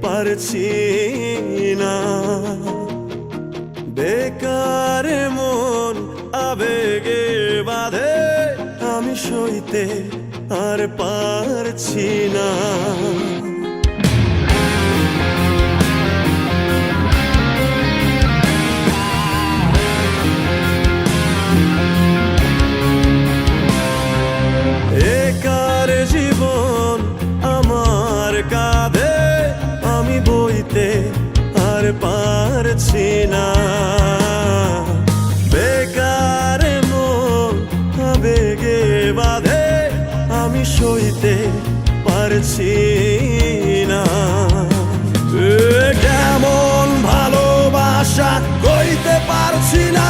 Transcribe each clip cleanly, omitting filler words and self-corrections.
পারছি না। বেকার মন আবেগে বাঁধে, আমি সইতে আর পারছি না। একার জীবন আমার কাঁধে, আমি বইতে আর পারছি না। বেকার মন আবেগে বাঁধে, আমি সইতে পারছি না। কেমন ভালোবাসা কইতে পারছি না।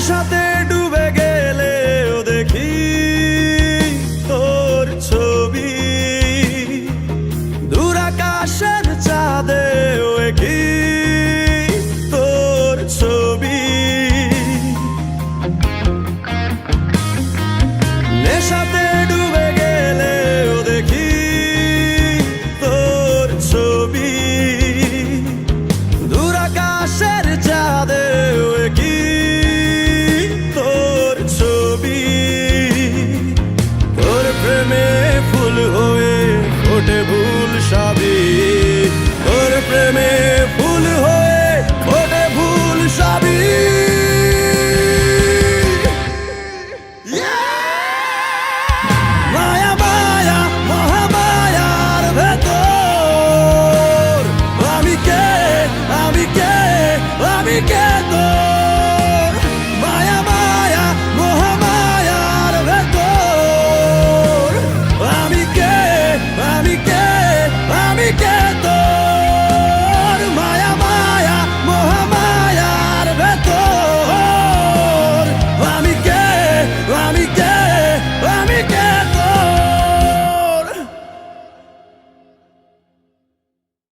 সাথে ডুবে গেলেও দেখি তোর ছবি, দূর আকাশের চাঁদে